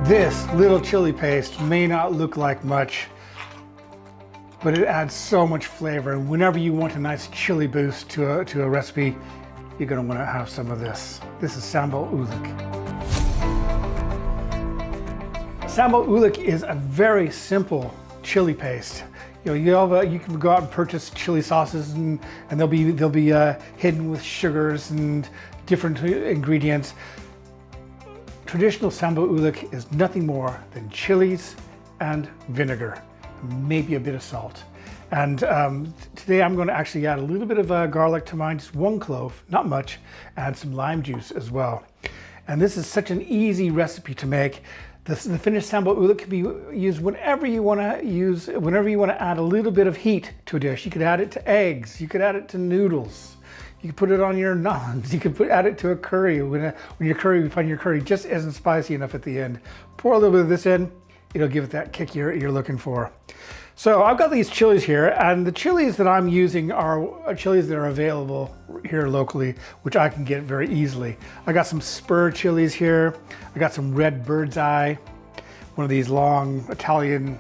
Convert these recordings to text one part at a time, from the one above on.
This little chili paste may not look like much, but it adds so much flavor. And whenever you want a nice chili boost to a recipe, you're gonna wanna have some of this. This is Sambal Oelek. Sambal Oelek is a very simple chili paste. You know, you can go out and purchase chili sauces, and they'll be hidden with sugars and different ingredients. Traditional Sambal Oelek is nothing more than chilies and vinegar, maybe a bit of salt. And today I'm going to actually add a little bit of garlic to mine, just 1 clove, not much, and some lime juice as well. And this is such an easy recipe to make. The finished Sambal Oelek can be used whenever you want to add a little bit of heat to a dish. You could add it to eggs, you could add it to noodles, you could put it on your naans, you could add it to a curry. When you find your curry just isn't spicy enough at the end, pour a little bit of this in, it'll give it that kick you're looking for. So I've got these chilies here, and the chilies that I'm using are chilies that are available here locally, which I can get very easily. I got some spur chilies here. I got some red bird's eye, one of these long Italian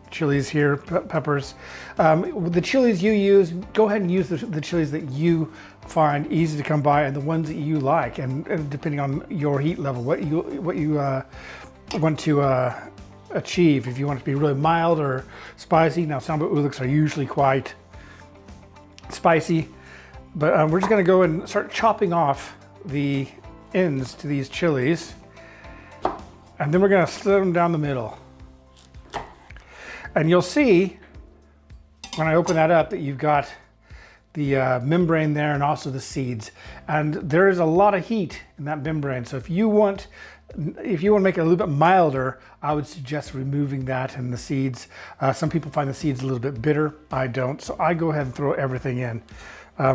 chilies here, peppers. The chilies you use, go ahead and use the chilies that you find easy to come by and the ones that you like, and depending on your heat level, what you want to achieve. If you want it to be really mild or spicy. Now, Sambal Oeleks are usually quite spicy, but we're just going to go and start chopping off the ends to these chilies, and then we're going to slit them down the middle. And you'll see when I open that up that you've got the membrane there and also the seeds, and there is a lot of heat in that membrane. So if you want to make it a little bit milder, I would suggest removing that and the seeds. Some people find the seeds a little bit bitter. I don't, so I go ahead and throw everything in.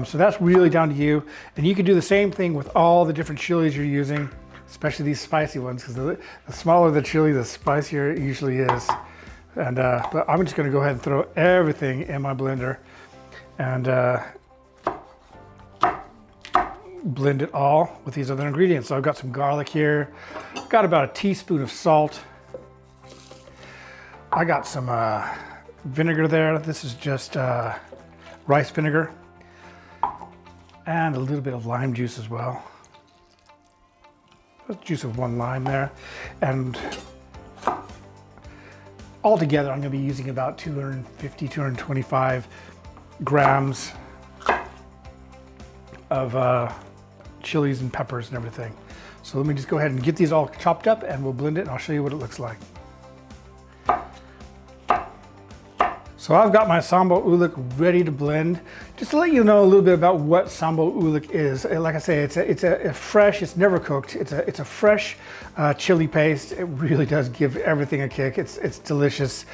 So that's really down to you. And you can do the same thing with all the different chilies you're using, especially these spicy ones, because the smaller the chili, the spicier it usually is. And but I'm just gonna go ahead and throw everything in my blender and blend it all with these other ingredients. So I've got some garlic here, got about a teaspoon of salt. I got some vinegar there. This is just rice vinegar, and a little bit of lime juice as well. The juice of 1 lime there. And altogether, I'm gonna be using about 250, 225 grams of chilies and peppers and everything. So let me just go ahead and get these all chopped up, and we'll blend it, and I'll show you what it looks like. So I've got my Sambal Oelek ready to blend. Just to let you know a little bit about what Sambal Oelek is. Like I say, it's a fresh, it's never cooked. It's a fresh chili paste. It really does give everything a kick. It's delicious.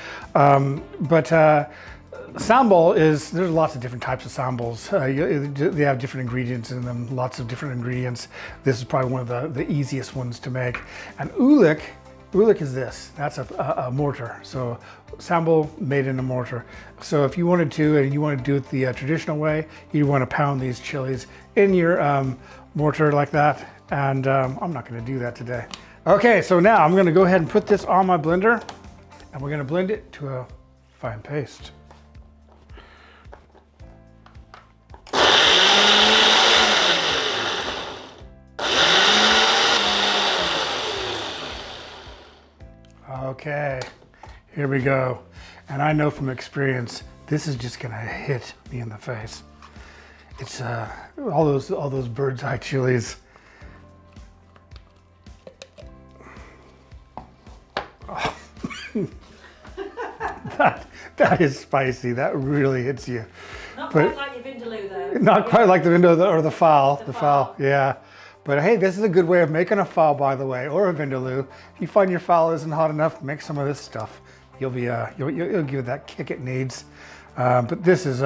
Sambal is, there's lots of different types of sambals. They have different ingredients in them, lots of different ingredients. This is probably one of the easiest ones to make. And Oelek is this, that's a mortar. So sambal made in a mortar. So if you wanted to, and you want to do it the traditional way, you want to pound these chilies in your mortar like that. And I'm not going to do that today. Okay, so now I'm going to go ahead and put this on my blender, and we're going to blend it to a fine paste. Okay, here we go. And I know from experience, this is just gonna hit me in the face. It's all those bird's eye chilies. Oh. that is spicy. That really hits you. Not quite like your Vindaloo though. Not quite like the Vindaloo or the Phaal. The Phaal, yeah. But hey, this is a good way of making a Phaal, by the way, or a Vindaloo. If you find your Phaal isn't hot enough, make some of this stuff. You'll give it that kick it needs. But this is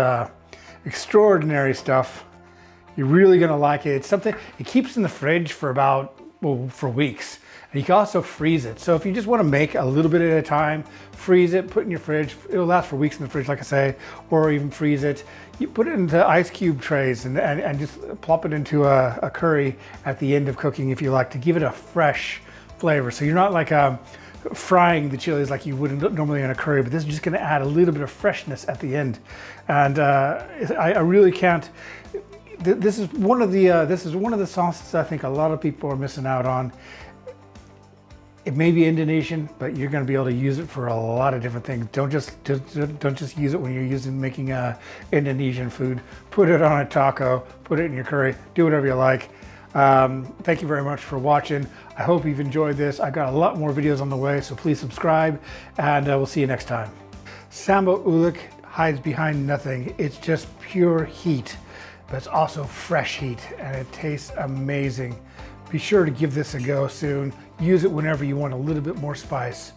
extraordinary stuff. You're really gonna like it. It's something, it keeps in the fridge for for weeks. And you can also freeze it. So if you just want to make a little bit at a time, freeze it, put it in your fridge. It'll last for weeks in the fridge, like I say, or even freeze it. You put it into ice cube trays and just plop it into a curry at the end of cooking, if you like, to give it a fresh flavor. So you're not like frying the chilies like you would normally in a curry, but this is just going to add a little bit of freshness at the end. And I really can't. This is one of the sauces I think a lot of people are missing out on. It may be Indonesian, but you're going to be able to use it for a lot of different things. Don't just use it when you're making Indonesian food. Put it on a taco, put it in your curry, do whatever you like. Thank you very much for watching. I hope you've enjoyed this. I've got a lot more videos on the way, so please subscribe, and we'll see you next time. Sambal Oelek hides behind nothing. It's just pure heat, but it's also fresh heat, and it tastes amazing. Be sure to give this a go soon. Use it whenever you want a little bit more spice.